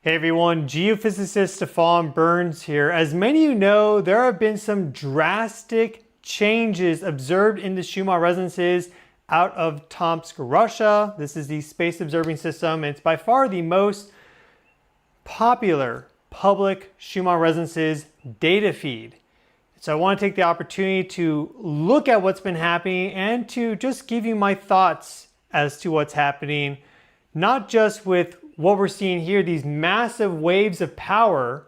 Hey everyone, geophysicist Stefan Burns here. As many of you know, there have been some drastic changes observed in the Schumann resonances out of Tomsk, Russia. This is the space observing system, and it's by far the most popular public Schumann resonances data feed. So I want to take the opportunity to look at what's been happening and to just give you my thoughts as to what's happening, not just with what we're seeing here, these massive waves of power,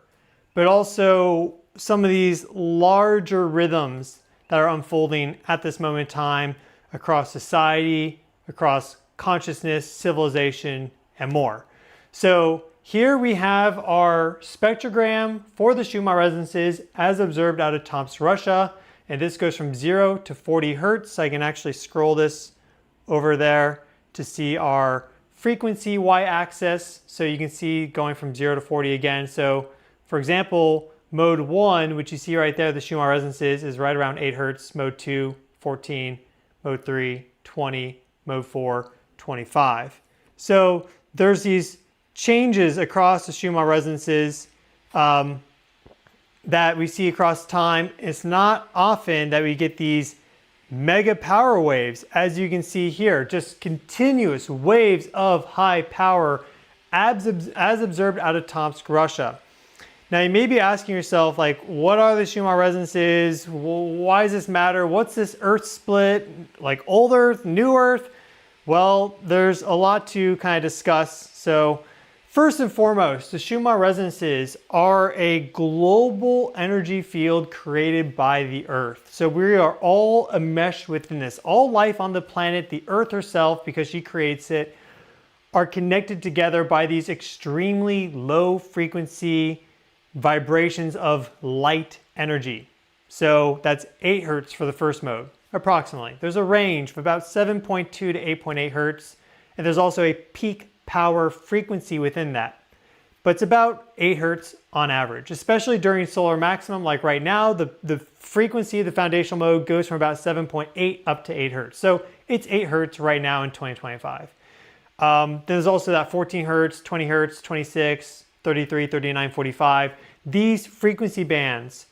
but also some of these larger rhythms that are unfolding at this moment in time across society, across consciousness, civilization, and more. So here we have our spectrogram for the Schumann resonances as observed out of Tomsk, Russia. And this goes from 0 to 40 hertz. I can actually scroll this over there to see our frequency y-axis, so you can see going from 0 to 40 again. So for example, mode 1, which you see right there, the Schumann resonances, is right around 8 hertz, mode 2, 14, mode 3, 20, mode 4, 25. So there's these changes across the Schumann resonances that we see across time. It's not often that we get these mega power waves, as you can see here, just continuous waves of high power as observed out of Tomsk, Russia. Now you may be asking yourself, like, what are the Schumann resonances? Why does this matter? What's this Earth split? Like old Earth, new Earth? Well, there's a lot to kind of discuss. So first and foremost, the Schumann resonances are a global energy field created by the Earth. So we are all enmeshed within this. All life on the planet, the Earth herself, because she creates it, are connected together by these extremely low frequency vibrations of light energy. So that's 8 hertz for the first mode, approximately. There's a range of about 7.2 to 8.8 hertz, and there's also a peak power frequency within that. But it's about 8 hertz on average, especially during solar maximum. Like right now, the frequency of the foundational mode goes from about 7.8 up to 8 hertz. So it's 8 hertz right now in 2025. There's also that 14 hertz, 20 hertz, 26, 33, 39, 45. These frequency bands.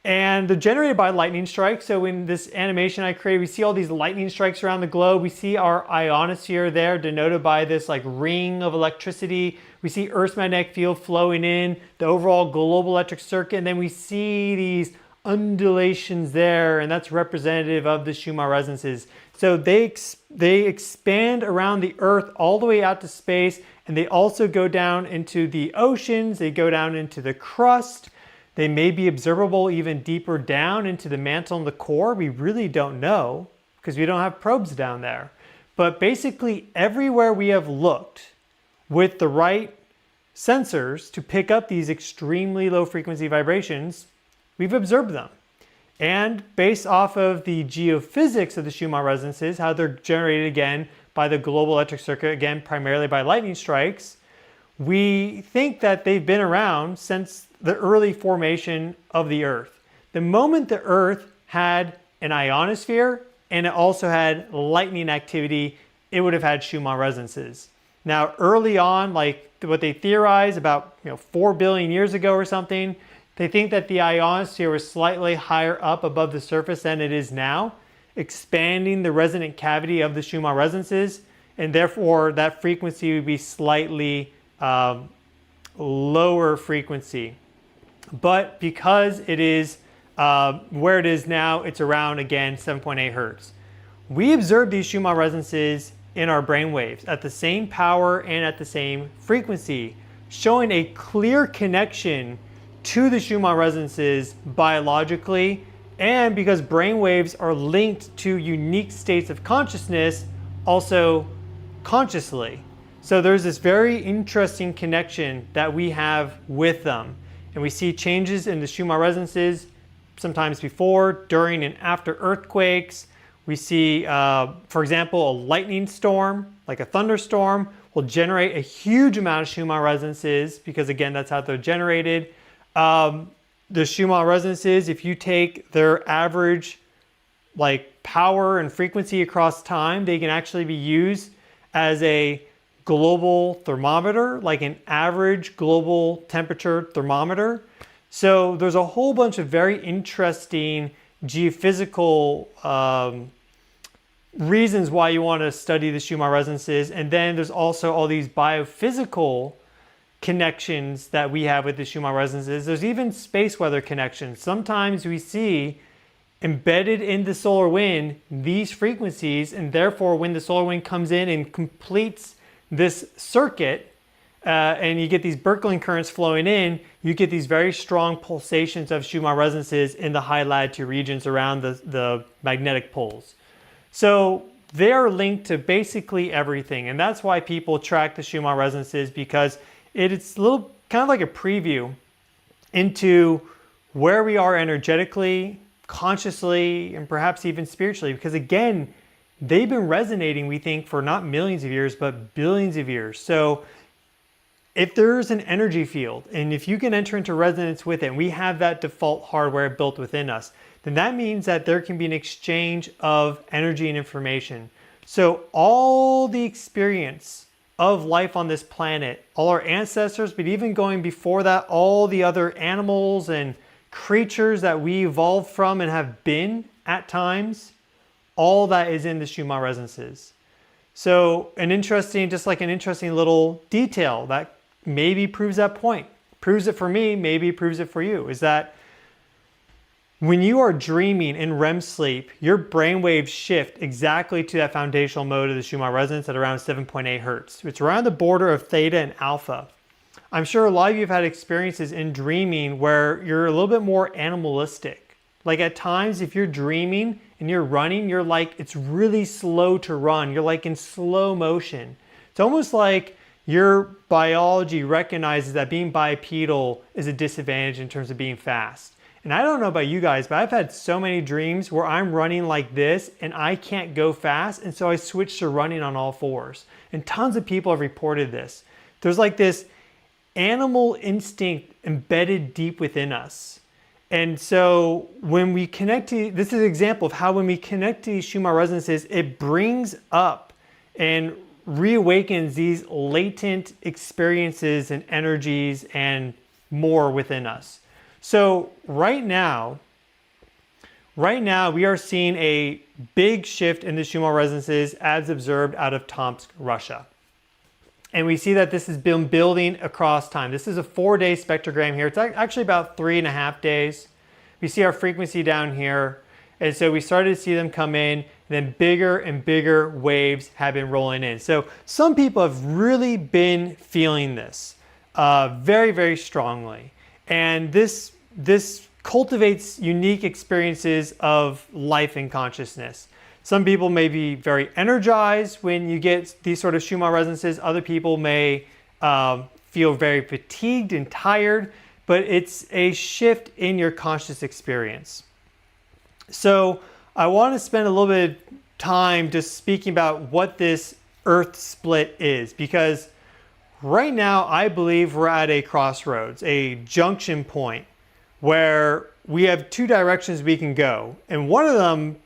And they're generated by lightning strikes. So in this animation I created, we see all these lightning strikes around the globe. We see our ionosphere there denoted by this like ring of electricity. We see Earth's magnetic field flowing in, the overall global electric circuit, and then we see these undulations there, and that's representative of the Schumann resonances. So they expand around the Earth all the way out to space, and they also go down into the oceans, they go down into the crust. They may be observable even deeper down into the mantle and the core. We really don't know because we don't have probes down there. But basically everywhere we have looked with the right sensors to pick up these extremely low frequency vibrations, we've observed them. And based off of the geophysics of the Schumann resonances, how they're generated again by the global electric circuit, again primarily by lightning strikes, we think that they've been around since the early formation of the Earth. The moment the Earth had an ionosphere and it also had lightning activity, it would have had Schumann resonances. Now, early on, like what they theorize about 4 billion years ago or something, they think that the ionosphere was slightly higher up above the surface than it is now, expanding the resonant cavity of the Schumann resonances, and therefore that frequency would be slightly lower frequency. But because it is where it is now, it's around, again, 7.8 hertz. We observe these Schumann resonances in our brain waves at the same power and at the same frequency, showing a clear connection to the Schumann resonances biologically, and because brain waves are linked to unique states of consciousness, also consciously. So there's this very interesting connection that we have with them. And we see changes in the Schumann resonances sometimes before, during, and after earthquakes. We see, for example, a lightning storm, like a thunderstorm, will generate a huge amount of Schumann resonances because, again, that's how they're generated. The Schumann resonances, if you take their average like power and frequency across time, they can actually be used as a global thermometer, like an average global temperature thermometer. So there's a whole bunch of very interesting geophysical reasons why you want to study the Schumann resonances. And then there's also all these biophysical connections that we have with the Schumann resonances. There's even space weather connections. Sometimes we see embedded in the solar wind these frequencies, and therefore when the solar wind comes in and completes this circuit and you get these Birkeland currents flowing in, you get these very strong pulsations of Schumann resonances in the high latitude regions around the magnetic poles. So they are linked to basically everything, and that's why people track the Schumann resonances, because it's a little kind of like a preview into where we are energetically, consciously, and perhaps even spiritually, because again, they've been resonating, we think, for not millions of years, but billions of years. So if there's an energy field, and if you can enter into resonance with it, and we have that default hardware built within us, then that means that there can be an exchange of energy and information. So all the experience of life on this planet, all our ancestors, but even going before that, all the other animals and creatures that we evolved from and have been at times, all that is in the Schumann resonances. So just like an interesting little detail that maybe proves that point. Proves it for me, maybe proves it for you, is that when you are dreaming in REM sleep, your brainwaves shift exactly to that foundational mode of the Schumann resonance at around 7.8 hertz. It's around the border of theta and alpha. I'm sure a lot of you have had experiences in dreaming where you're a little bit more animalistic. Like at times, if you're dreaming and you're running, you're like, it's really slow to run. You're like in slow motion. It's almost like your biology recognizes that being bipedal is a disadvantage in terms of being fast. And I don't know about you guys, but I've had so many dreams where I'm running like this and I can't go fast. And so I switch to running on all fours. And tons of people have reported this. There's like this animal instinct embedded deep within us. And so when we connect to, this is an example of how when we connect to these Schumann resonances, it brings up and reawakens these latent experiences and energies and more within us. So right now we are seeing a big shift in the Schumann resonances as observed out of Tomsk, Russia. And we see that this has been building across time. This is a 4-day spectrogram here. It's actually about 3.5 days. We see our frequency down here. And so we started to see them come in, and then bigger and bigger waves have been rolling in. So some people have really been feeling this very, very strongly. And this cultivates unique experiences of life and consciousness. Some people may be very energized when you get these sort of Schumann resonances. Other people may feel very fatigued and tired, but it's a shift in your conscious experience. So I want to spend a little bit of time just speaking about what this Earth split is, because right now I believe we're at a crossroads, a junction point where we have two directions we can go. And one of them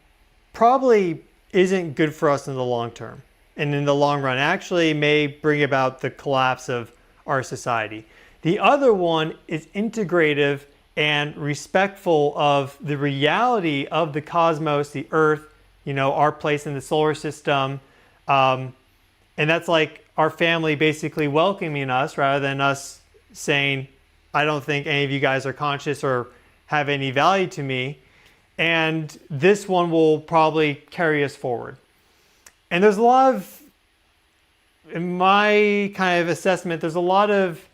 probably isn't good for us in the long term. And in the long run, actually may bring about the collapse of our society. The other one is integrative and respectful of the reality of the cosmos, the Earth, our place in the solar system. And that's like our family basically welcoming us rather than us saying, I don't think any of you guys are conscious or have any value to me. And this one will probably carry us forward. And there's a lot of, in my kind of assessment, there's a lot of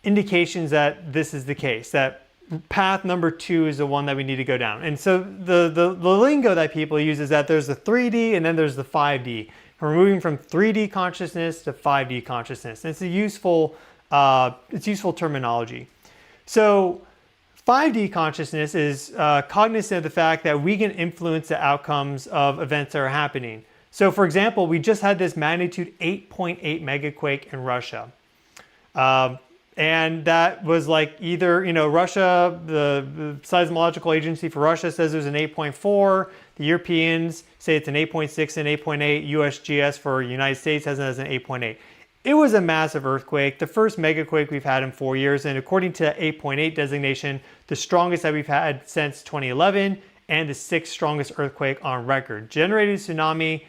indications that this is the case, that path number 2 is the one that we need to go down. And so the lingo that people use is that there's the 3D and then there's the 5D. We're moving from 3D consciousness to 5D consciousness. And it's useful terminology. So 5D consciousness is cognizant of the fact that we can influence the outcomes of events that are happening. So for example, we just had this magnitude 8.8 megaquake in Russia. And that was like either, Russia, the seismological agency for Russia says it was an 8.4. The Europeans say it's an 8.6 and 8.8. USGS for United States has it as an 8.8. it was a massive earthquake, the first megaquake we've had in 4 years, and according to 8.8 designation, the strongest that we've had since 2011, and the 6th strongest earthquake on record. Generated tsunami,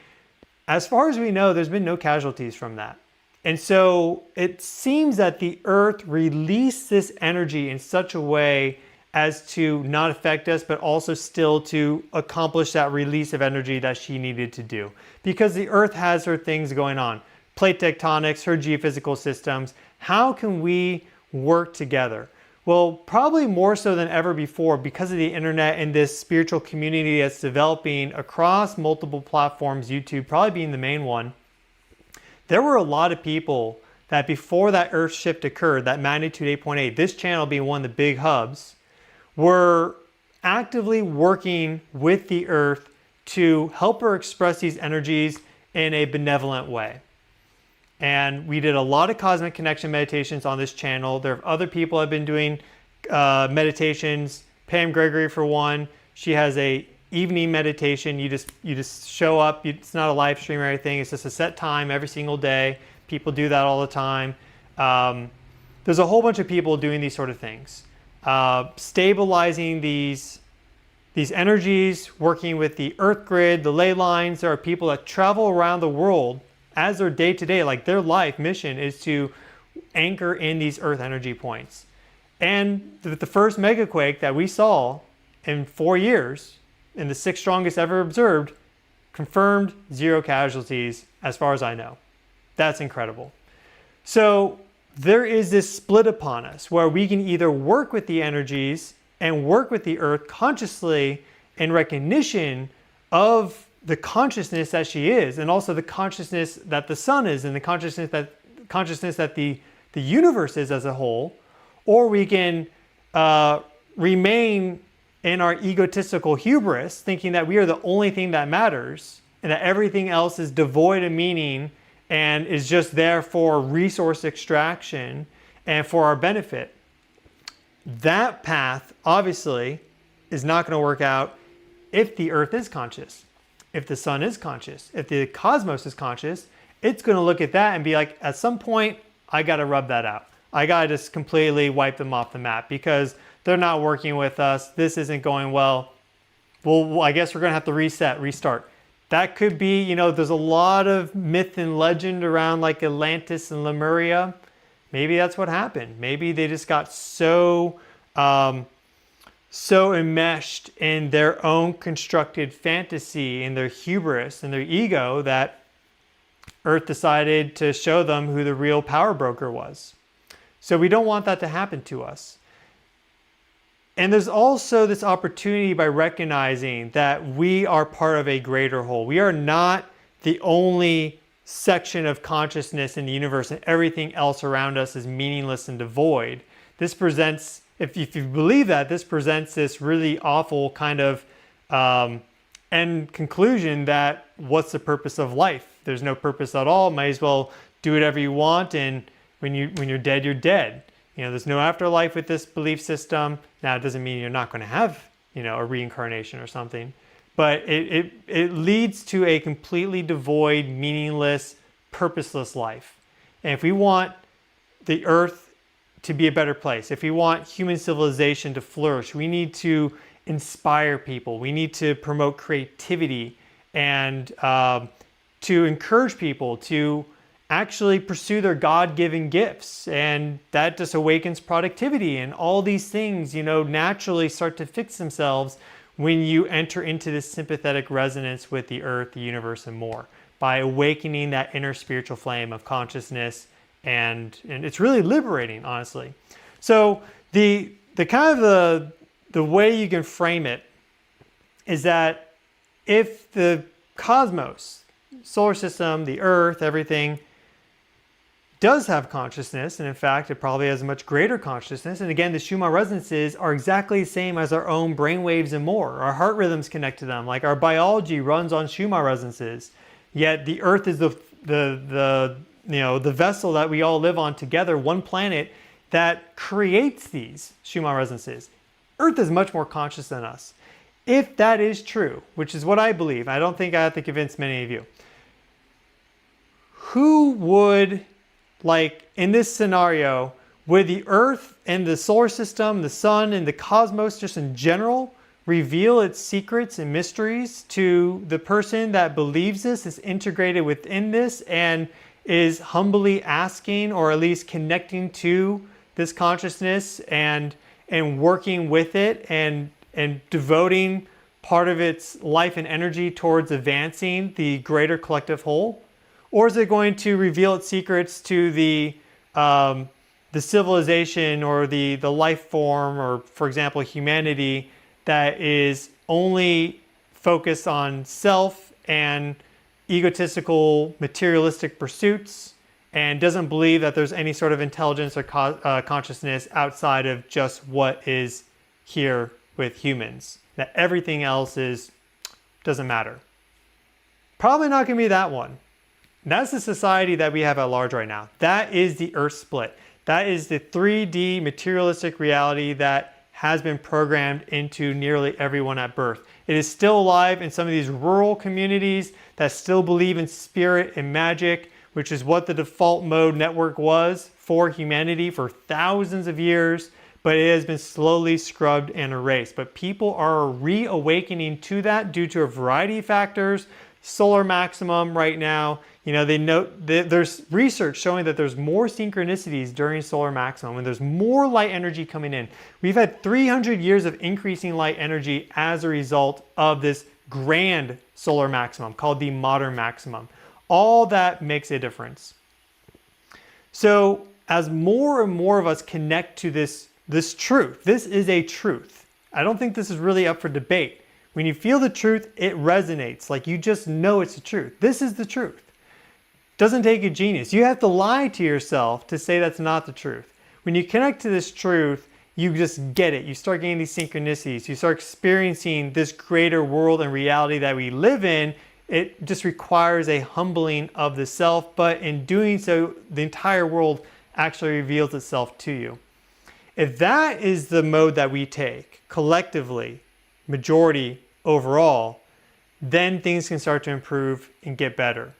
as far as we know, there's been no casualties from that. And so it seems that the earth released this energy in such a way as to not affect us, but also still to accomplish that release of energy that she needed to do. Because the earth has her things going on. Plate tectonics, her geophysical systems. How can we work together? Well, probably more so than ever before because of the internet and this spiritual community that's developing across multiple platforms, YouTube probably being the main one. There were a lot of people that before that earth shift occurred, that magnitude 8.8, this channel being one of the big hubs, were actively working with the earth to help her express these energies in a benevolent way. And we did a lot of cosmic connection meditations on this channel. There are other people have been doing meditations. Pam Gregory, for one, she has a evening meditation. You just show up. It's not a live stream or anything. It's just a set time every single day. People do that all the time. There's a whole bunch of people doing these sort of things, stabilizing these energies, working with the earth grid, the ley lines. There are people that travel around the world as their day-to-day, like their life mission is to anchor in these earth energy points. And the first megaquake that we saw in 4 years, and the 6th strongest ever observed, confirmed 0 casualties as far as I know. That's incredible. So there is this split upon us where we can either work with the energies and work with the earth consciously in recognition of the consciousness that she is, and also the consciousness that the sun is, and the consciousness that the universe is as a whole, or we can remain in our egotistical hubris, thinking that we are the only thing that matters, and that everything else is devoid of meaning and is just there for resource extraction and for our benefit. That path, obviously, is not going to work out if the earth is conscious. If the sun is conscious, if the cosmos is conscious, it's going to look at that and be like, at some point, I got to rub that out. I got to just completely wipe them off the map because they're not working with us. This isn't going well. Well, I guess we're going to have to reset, restart. That could be, there's a lot of myth and legend around like Atlantis and Lemuria. Maybe that's what happened. Maybe they just got so enmeshed in their own constructed fantasy, in their hubris and their ego, that Earth decided to show them who the real power broker was. So we don't want that to happen to us. And there's also this opportunity by recognizing that we are part of a greater whole. We are not the only section of consciousness in the universe and everything else around us is meaningless and devoid. This presents, if you believe that, this presents this really awful kind of end conclusion that what's the purpose of life? There's no purpose at all. Might as well do whatever you want, and when you're dead, you're dead. There's no afterlife with this belief system. Now, it doesn't mean you're not going to have, a reincarnation or something, but it leads to a completely devoid, meaningless, purposeless life. And if we want the earth to be a better place, if we want human civilization to flourish, we need to inspire people. We need to promote creativity and to encourage people to actually pursue their God-given gifts. And that just awakens productivity, and all these things, naturally start to fix themselves when you enter into this sympathetic resonance with the earth, the universe, and more, by awakening that inner spiritual flame of consciousness. And it's really liberating, honestly. So the kind of the way you can frame it is that if the cosmos, solar system, the earth, everything does have consciousness, and in fact, it probably has a much greater consciousness. And again, the Schumann Resonances are exactly the same as our own brain waves and more. Our heart rhythms connect to them. Like our biology runs on Schumann Resonances. Yet the earth is the vessel that we all live on together, one planet that creates these Schumann Resonances. Earth is much more conscious than us. If that is true, which is what I believe, I don't think I have to convince many of you, who would like in this scenario, would the Earth and the solar system, the sun and the cosmos just in general reveal its secrets and mysteries to the person that believes this, is integrated within this, and is humbly asking or at least connecting to this consciousness and working with it and devoting part of its life and energy towards advancing the greater collective whole? Or is it going to reveal its secrets to the civilization or the life form, or for example humanity, that is only focused on self and egotistical materialistic pursuits and doesn't believe that there's any sort of intelligence or consciousness outside of just what is here with humans, that everything else doesn't matter? Probably not going to be that one. That's the society that we have at large right now. That is the Earth split. That is the 3D materialistic reality that has been programmed into nearly everyone at birth. It is still alive in some of these rural communities that still believe in spirit and magic, which is what the default mode network was for humanity for thousands of years, but it has been slowly scrubbed and erased. But people are reawakening to that due to a variety of factors. Solar maximum right now, they note that there's research showing that there's more synchronicities during solar maximum and there's more light energy coming in. We've had 300 years of increasing light energy as a result of this grand solar maximum called the modern maximum. All that makes a difference. So as more and more of us connect to this truth, this is a truth. I don't think this is really up for debate. When you feel the truth, it resonates. Like you just know it's the truth. This is the truth. Doesn't take a genius. You have to lie to yourself to say that's not the truth. When you connect to this truth, you just get it. You start getting these synchronicities. You start experiencing this greater world and reality that we live in. It just requires a humbling of the self, but in doing so, the entire world actually reveals itself to you. If that is the mode that we take collectively, majority overall, then things can start to improve and get better.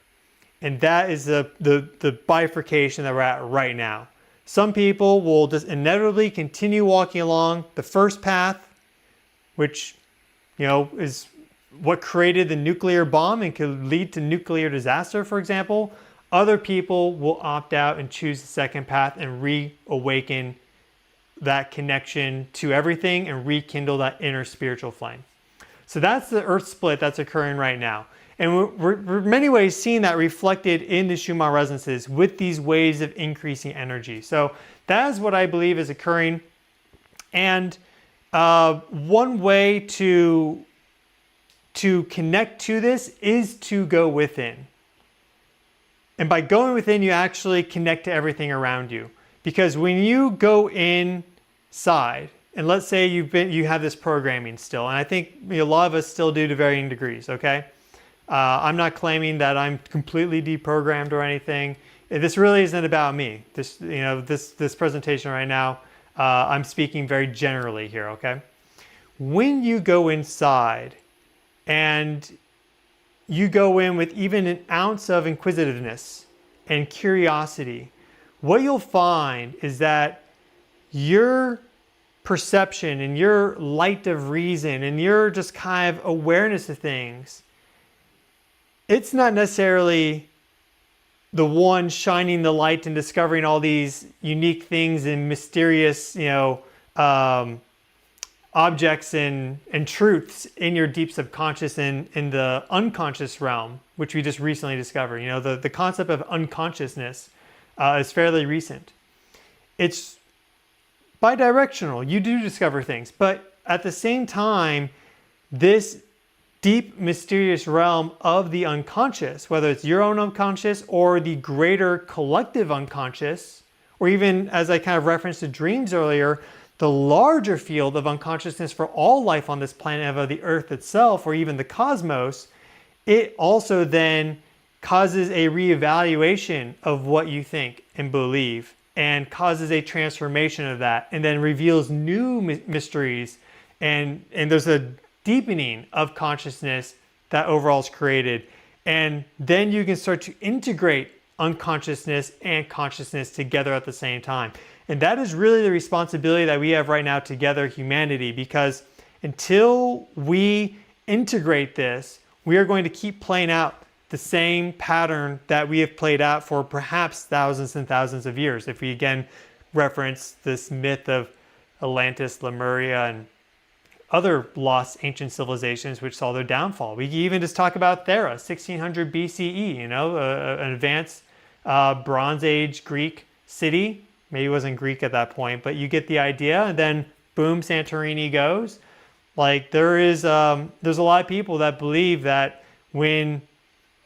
And that is the bifurcation that we're at right now. Some people will just inevitably continue walking along the first path, which is what created the nuclear bomb and could lead to nuclear disaster, for example. Other people will opt out and choose the second path and reawaken that connection to everything and rekindle that inner spiritual flame. So that's the Earth split that's occurring right now. And we're in many ways seeing that reflected in the Schumann Resonances with these waves of increasing energy. So that is what I believe is occurring. And one way to connect to this is to go within. And by going within, you actually connect to everything around you. Because when you go inside, and let's say you have this programming still, and I think a lot of us still do to varying degrees, okay? I'm not claiming that I'm completely deprogrammed or anything. This really isn't about me. This presentation right now, I'm speaking very generally here, okay? When you go inside and you go in with even an ounce of inquisitiveness and curiosity, what you'll find is that your perception and your light of reason and your just kind of awareness of things, it's not necessarily the one shining the light and discovering all these unique things and mysterious, objects and truths in your deep subconscious and in the unconscious realm, which we just recently discovered. The concept of unconsciousness is fairly recent. It's bidirectional. You do discover things, but at the same time, this deep, mysterious realm of the unconscious, whether it's your own unconscious or the greater collective unconscious, or even, as I kind of referenced to dreams earlier, the larger field of unconsciousness for all life on this planet, of the Earth itself, or even the cosmos, it also then causes a reevaluation of what you think and believe, and causes a transformation of that, and then reveals new mysteries, and there's a deepening of consciousness that overall is created. And then you can start to integrate unconsciousness and consciousness together at the same time. And that is really the responsibility that we have right now together, humanity, because until we integrate this, we are going to keep playing out the same pattern that we have played out for perhaps thousands and thousands of years. If we again reference this myth of Atlantis, Lemuria, and other lost ancient civilizations which saw their downfall. We can even just talk about Thera, 1600 BCE, you know, an advanced Bronze Age Greek city. Maybe it wasn't Greek at that point, but you get the idea. And then boom, Santorini goes. Like there's a lot of people that believe that when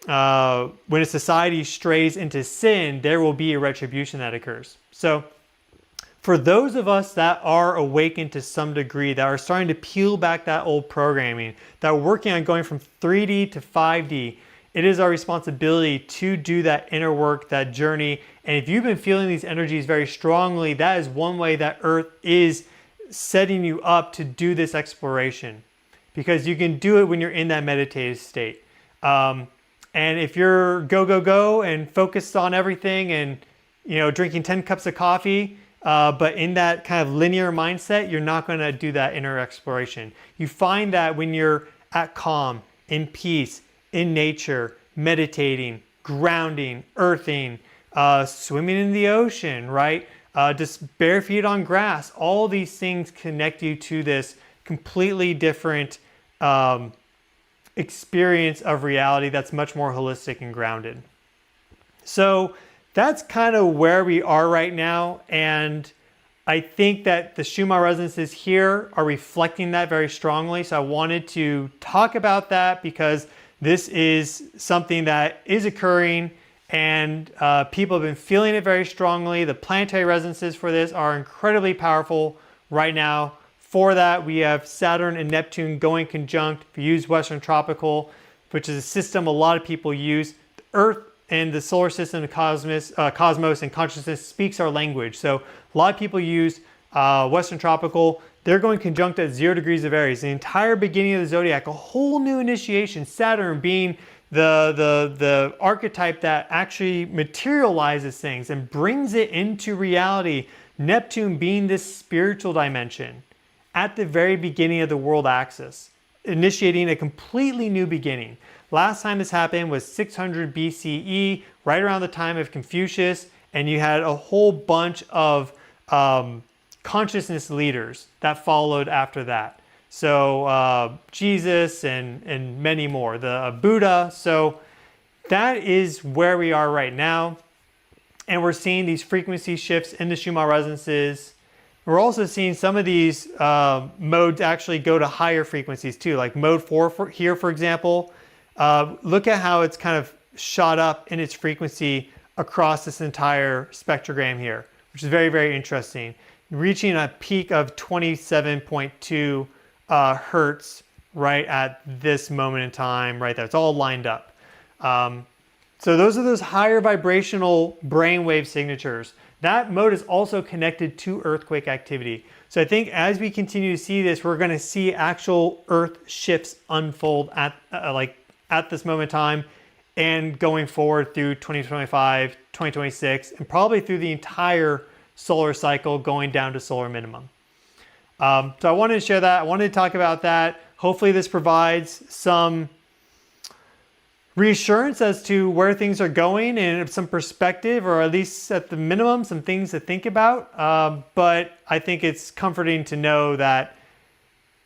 a society strays into sin, there will be a retribution that occurs. So for those of us that are awakened to some degree, that are starting to peel back that old programming, that are working on going from 3D to 5D, it is our responsibility to do that inner work, that journey. And if you've been feeling these energies very strongly, that is one way that Earth is setting you up to do this exploration, because you can do it when you're in that meditative state. And if you're go and focused on everything and, you know, drinking 10 cups of coffee, but in that kind of linear mindset, you're not going to do that inner exploration. You find that when you're at calm, in peace, in nature, meditating, grounding, earthing, swimming in the ocean, right? Just bare feet on grass. All these things connect you to this completely different experience of reality that's much more holistic and grounded. So that's kind of where we are right now. And I think that the Schumann Resonances here are reflecting that very strongly. So I wanted to talk about that because this is something that is occurring, and people have been feeling it very strongly. The planetary resonances for this are incredibly powerful right now. For that, we have Saturn and Neptune going conjunct. If you use Western Tropical, which is a system a lot of people use, the Earth and the solar system, the cosmos and consciousness speaks our language. So a lot of people use Western Tropical. They're going conjunct at 0 degrees of Aries. The entire beginning of the zodiac, a whole new initiation. Saturn being the archetype that actually materializes things and brings it into reality. Neptune being this spiritual dimension at the very beginning of the world axis, initiating a completely new beginning. Last time this happened was 600 BCE, right around the time of Confucius, and you had a whole bunch of consciousness leaders that followed after that. So Jesus and many more, the Buddha. So that is where we are right now. And we're seeing these frequency shifts in the Schumann resonances. We're also seeing some of these modes actually go to higher frequencies too, like mode 4 here, for example. Look at how it's kind of shot up in its frequency across this entire spectrogram here, which is very, very interesting. Reaching a peak of 27.2 hertz right at this moment in time, right there. It's all lined up. So those are those higher vibrational brainwave signatures. That mode is also connected to earthquake activity. So I think as we continue to see this, we're going to see actual earth shifts unfold at this moment in time and going forward through 2025, 2026, and probably through the entire solar cycle going down to solar minimum. So I wanted to share that. I wanted to talk about that. Hopefully this provides some reassurance as to where things are going and some perspective, or at least at the minimum, some things to think about. But I think it's comforting to know that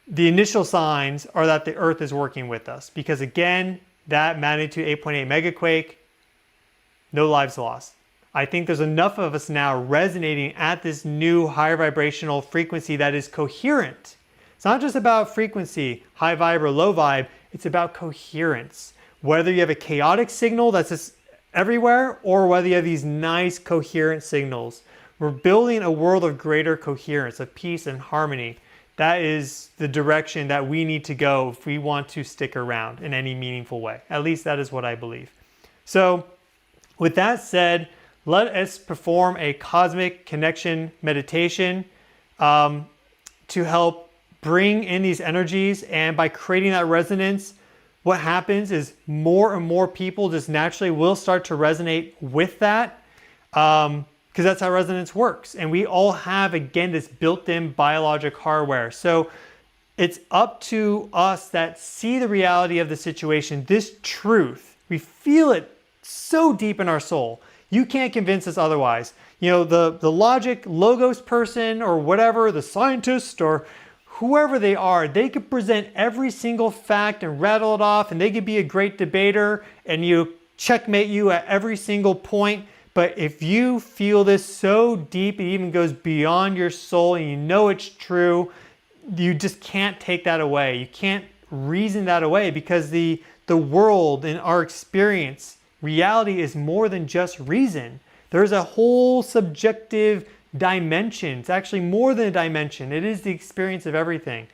the initial signs are that the Earth is working with us, because again, that magnitude 8.8 megaquake, no lives lost. I think there's enough of us now resonating at this new higher vibrational frequency that is coherent. It's not just about frequency, high vibe or low vibe, it's about coherence. Whether you have a chaotic signal that's just everywhere, or whether you have these nice coherent signals. We're building a world of greater coherence, of peace and harmony. That is the direction that we need to go if we want to stick around in any meaningful way. At least that is what I believe. So with that said, let us perform a cosmic connection meditation to help bring in these energies. And by creating that resonance, what happens is more and more people just naturally will start to resonate with that, because that's how resonance works. And we all have, again, this built-in biologic hardware. So it's up to us that see the reality of the situation, this truth. We feel it so deep in our soul. You can't convince us otherwise. You know, the logic, logos person or whatever, the scientist or whoever they are, they could present every single fact and rattle it off, and they could be a great debater and you checkmate you at every single point. But if you feel this so deep, it even goes beyond your soul and you know it's true, you just can't take that away. You can't reason that away, because the world and our experience, reality, is more than just reason. There's a whole subjective dimension. It's actually more than a dimension. It is the experience of everything.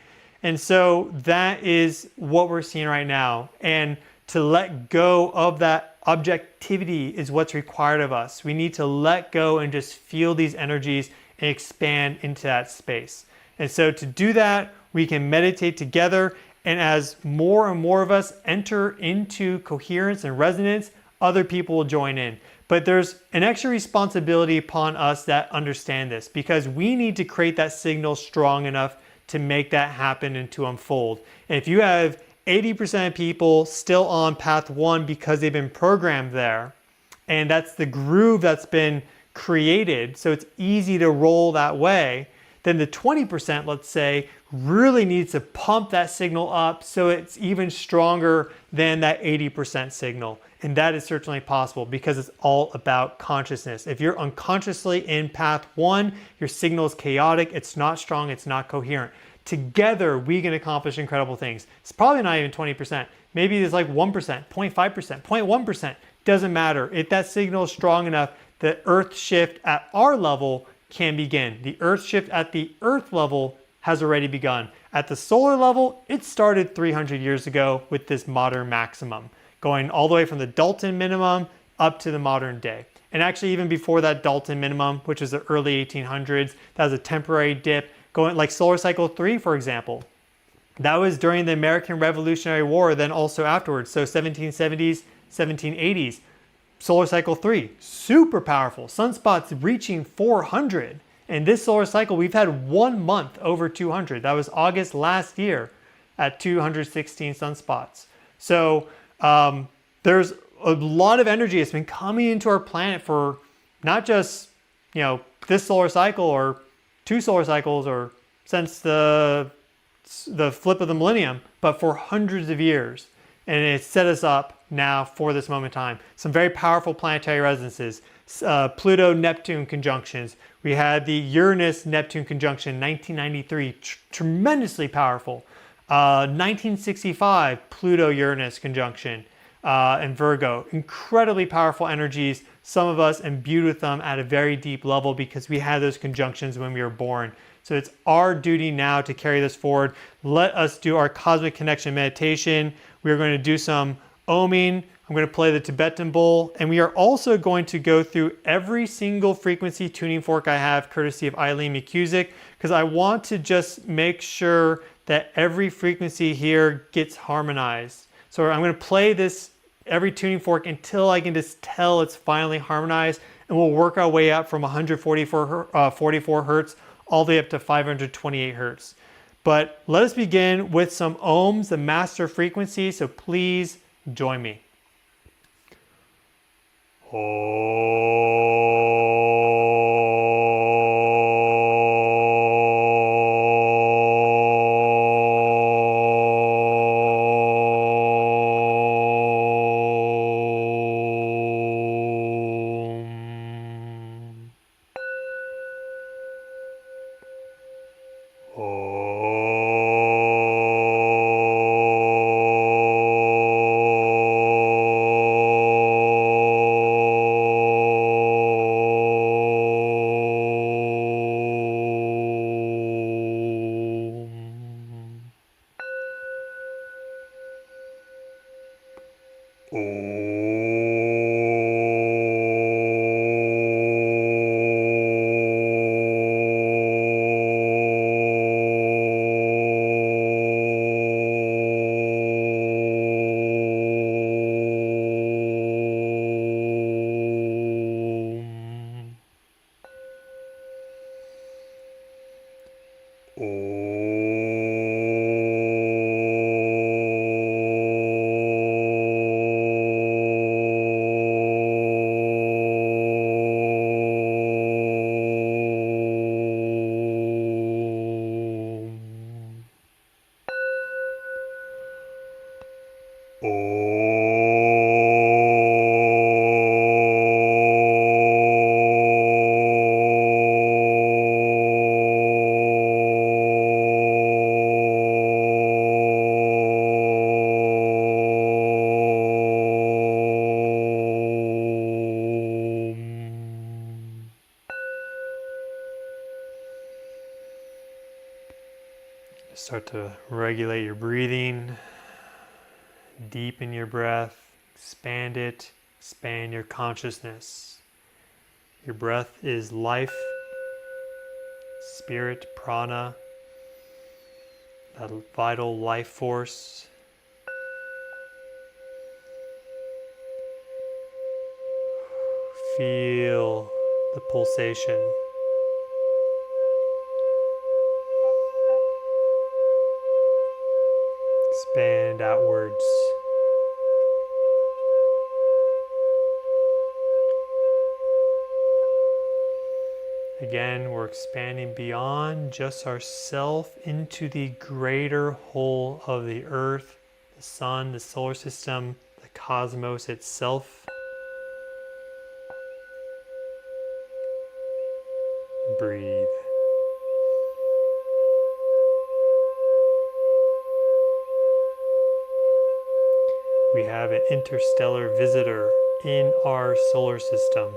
And so that is what we're seeing right now. And to let go of that objectivity is what's required of us. We need to let go and just feel these energies and expand into that space. And so to do that, we can meditate together. And as more and more of us enter into coherence and resonance, other people will join in. But there's an extra responsibility upon us that understand this, because we need to create that signal strong enough to make that happen and to unfold. And if you have 80% of people still on path 1 because they've been programmed there, and that's the groove that's been created, so it's easy to roll that way, then the 20%, let's say, really needs to pump that signal up so it's even stronger than that 80% signal. And that is certainly possible, because it's all about consciousness. If you're unconsciously in path 1, your signal is chaotic, it's not strong, it's not coherent. Together, we can accomplish incredible things. It's probably not even 20%. Maybe it's like 1%, 0.5%, 0.1%. Doesn't matter. If that signal is strong enough, the earth shift at our level can begin. The earth shift at the earth level has already begun. At the solar level, it started 300 years ago with this modern maximum, going all the way from the Dalton minimum up to the modern day. And actually even before that Dalton minimum, which was the early 1800s, that was a temporary dip, going like solar cycle 3, for example. That was during the American Revolutionary War, then also afterwards. So 1770s, 1780s. Solar cycle 3, super powerful. Sunspots reaching 400. And this solar cycle, we've had 1 month over 200. That was August last year at 216 sunspots. So there's a lot of energy that's been coming into our planet for not just, you know, this solar cycle or 2 solar cycles or since the flip of the millennium, but for hundreds of years. And it set us up now for this moment in time. Some very powerful planetary resonances, Pluto-Neptune conjunctions. We had the Uranus-Neptune conjunction in 1993, tremendously powerful. 1965, Pluto-Uranus conjunction in Virgo. Incredibly powerful energies. Some of us imbued with them at a very deep level because we had those conjunctions when we were born. So it's our duty now to carry this forward. Let us do our cosmic connection meditation. We are going to do some oming. I'm going to play the Tibetan bowl. And we are also going to go through every single frequency tuning fork I have, courtesy of Eileen McCusick, because I want to just make sure that every frequency here gets harmonized. So I'm going to play this every tuning fork until I can just tell it's finally harmonized. And we'll work our way up from 144 hertz all the way up to 528 hertz. But let us begin with some ohms, the master frequency. So please join me. Start to regulate your breathing, deepen your breath, expand it, expand your consciousness. Your breath is life, spirit, prana, that vital life force. Feel the pulsation. Expand outwards. Again, we're expanding beyond just ourself into the greater whole of the earth, the sun, the solar system, the cosmos itself. Breathe. We have an interstellar visitor in our solar system.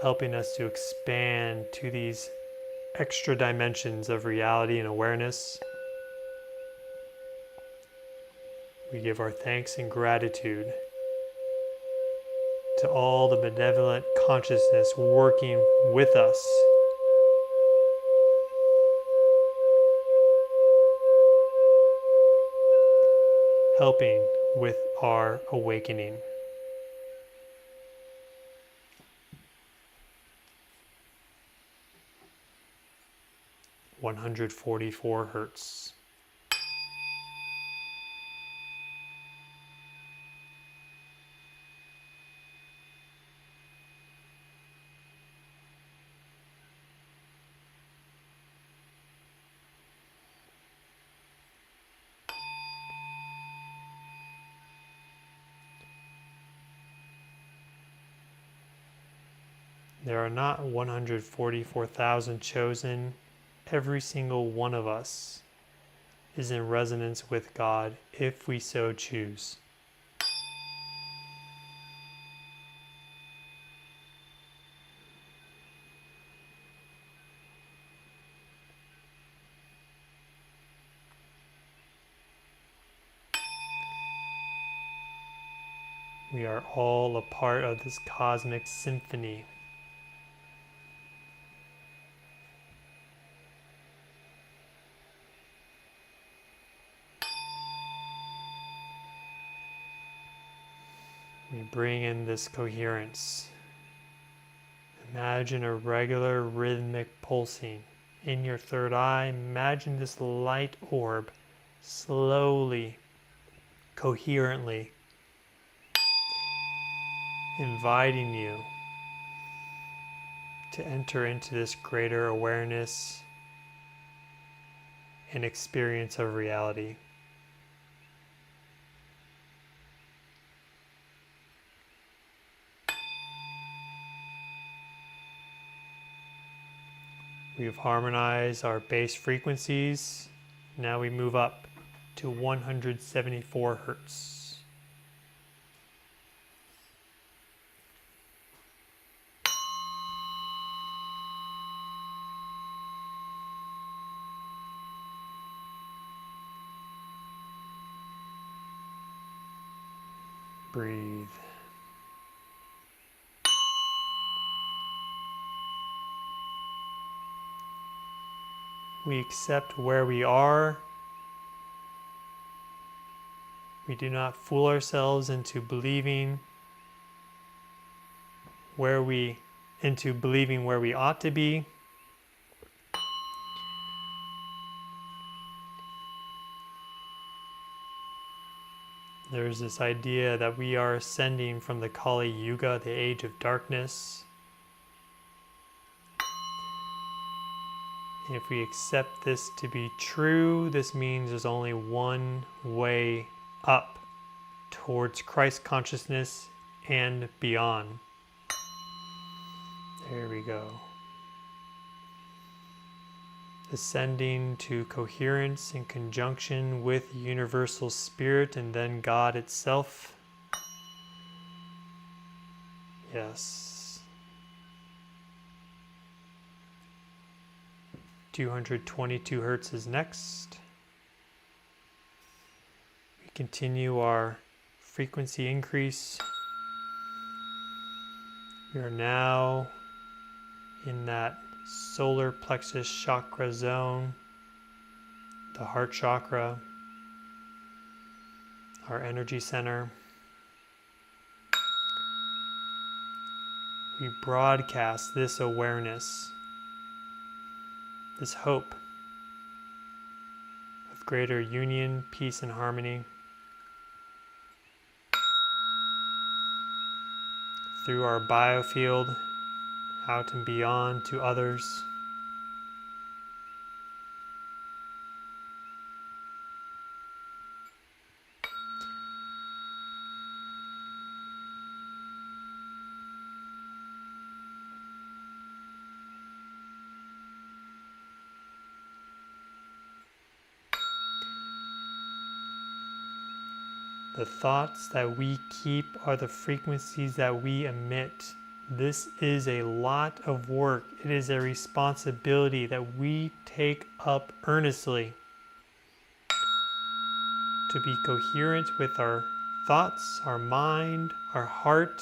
Helping us to expand to these extra dimensions of reality and awareness. We give our thanks and gratitude to all the benevolent consciousness working with us. Helping with our awakening. (144 Hz). There are not 144,000 chosen. Every single one of us is in resonance with God if we so choose. We are all a part of this cosmic symphony. We bring in this coherence. Imagine a regular rhythmic pulsing in your third eye. Imagine this light orb slowly, coherently inviting you to enter into this greater awareness and experience of reality. We've harmonized our base frequencies. Now we move up to 174 Hz. Breathe. We accept where we are. We do not fool ourselves into believing where we into believing where we ought to be. There's this idea that we are ascending from the Kali Yuga, the age of darkness. And if we accept this to be true, this means there's only one way up towards Christ consciousness and beyond. There we go. Ascending to coherence in conjunction with universal spirit and then God itself. Yes. 222 hertz is next. We continue our frequency increase. We are now in that solar plexus chakra zone, the heart chakra, our energy center. We broadcast this awareness, this hope of greater union, peace, and harmony through our biofield out and beyond to others. The thoughts that we keep are the frequencies that we emit. This is a lot of work. It is a responsibility that we take up earnestly to be coherent with our thoughts, our mind, our heart,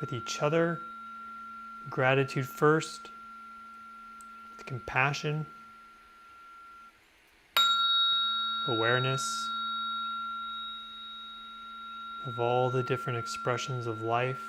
with each other. Gratitude first, with compassion, awareness of all the different expressions of life.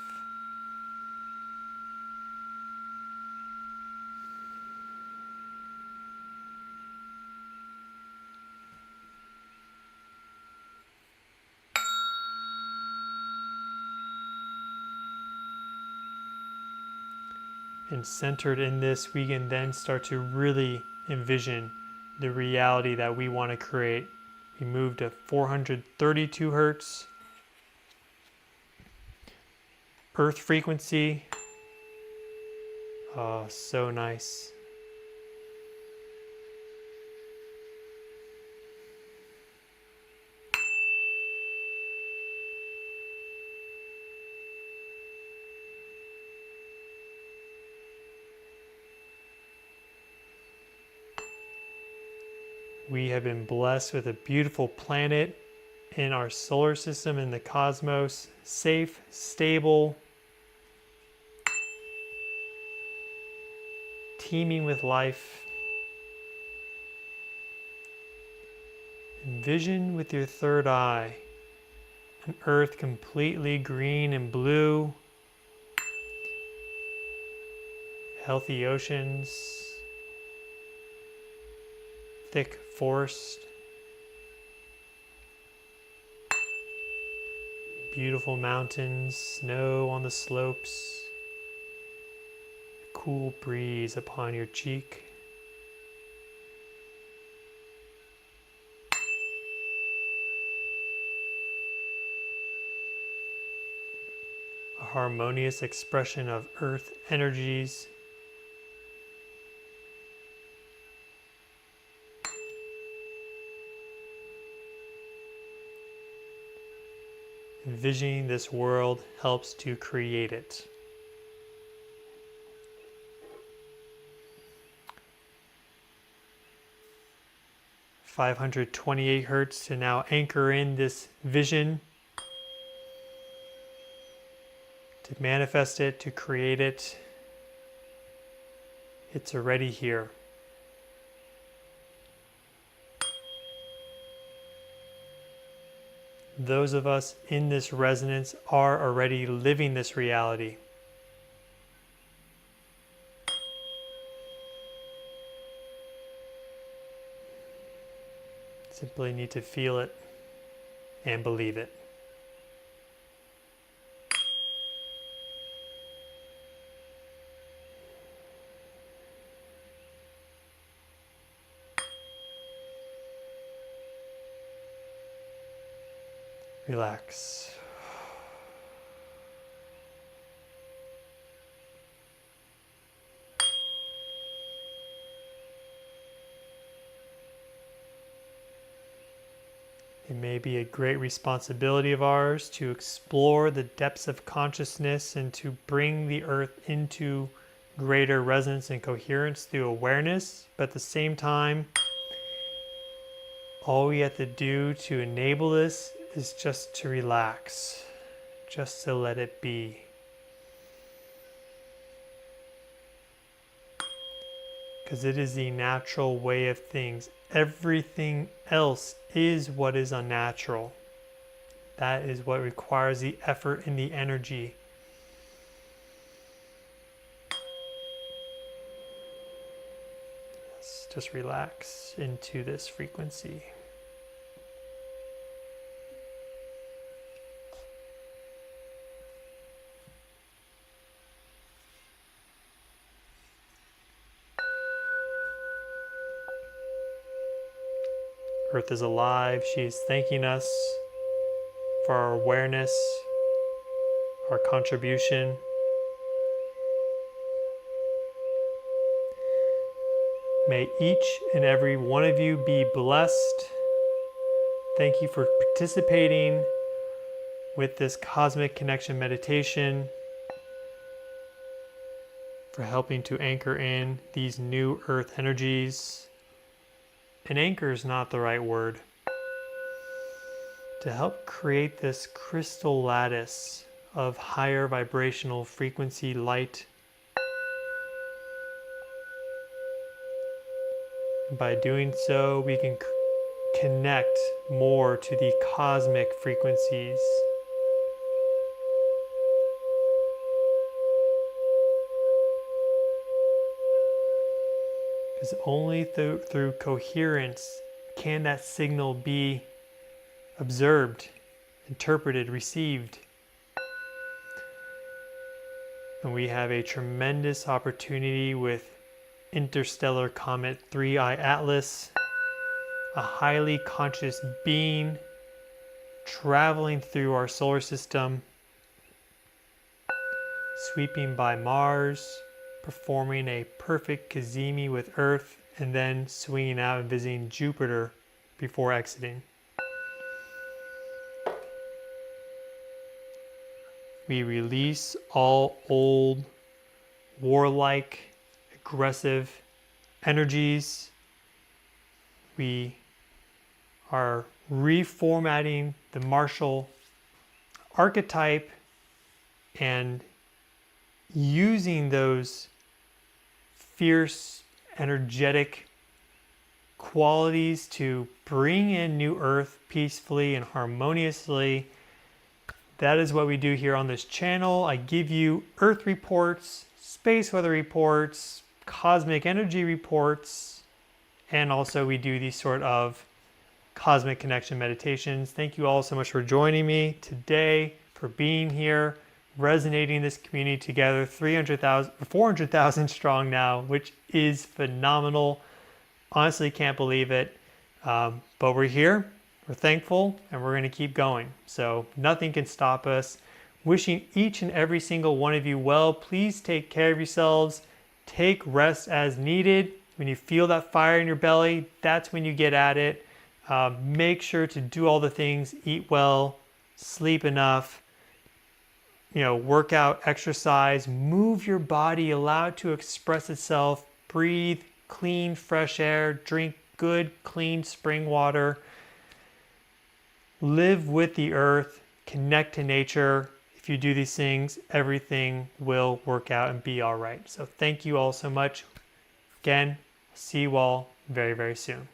And centered in this, we can then start to really envision the reality that we want to create. We move to 432 hertz. Earth frequency. Oh, so nice. We have been blessed with a beautiful planet in our solar system, in the cosmos, safe, stable, teeming with life. Envision with your third eye an earth completely green and blue, healthy oceans, thick forest, beautiful mountains, snow on the slopes, a cool breeze upon your cheek. A harmonious expression of earth energies. Envisioning this world helps to create it. (528 hertz) to now anchor in this vision, to manifest it, to create it. It's already here. Those of us in this resonance are already living this reality. Simply need to feel it and believe it. Relax. It may be a great responsibility of ours to explore the depths of consciousness and to bring the earth into greater resonance and coherence through awareness, but at the same time, all we have to do to enable this is just to relax, just to let it be. Because it is the natural way of things. Everything else is what is unnatural. That is what requires the effort and the energy. Let's just relax into this frequency. Earth is alive. She is thanking us for our awareness, our contribution. May each and every one of you be blessed. Thank you for participating with this cosmic connection meditation, for helping to anchor in these new earth energies. And anchor is not the right word. To help create this crystal lattice of higher vibrational frequency light. By doing so, we can connect more to the cosmic frequencies. Because only through coherence can that signal be observed, interpreted, received. And we have a tremendous opportunity with interstellar comet 3I Atlas, a highly conscious being traveling through our solar system, sweeping by Mars, performing a perfect Kazemi with Earth, and then swinging out and visiting Jupiter before exiting. We release all old, warlike, aggressive energies. We are reformatting the martial archetype and using those fierce, energetic qualities to bring in new earth peacefully and harmoniously. That is what we do here on this channel. I give you earth reports, space weather reports, cosmic energy reports, and also we do these sort of cosmic connection meditations. Thank you all so much for joining me today, for being here, resonating this community together. 400,000 strong now, which is phenomenal. Honestly, can't believe it. But we're here, we're thankful, and we're going to keep going. So nothing can stop us. Wishing each and every single one of you well. Please take care of yourselves. Take rest as needed. When you feel that fire in your belly, that's when you get at it. Make sure to do all the things, eat well, sleep enough, work out, exercise, move your body, allow it to express itself, breathe clean, fresh air, drink good, clean spring water, live with the earth, connect to nature. If you do these things, everything will work out and be all right. So thank you all so much. Again, see you all very, very soon.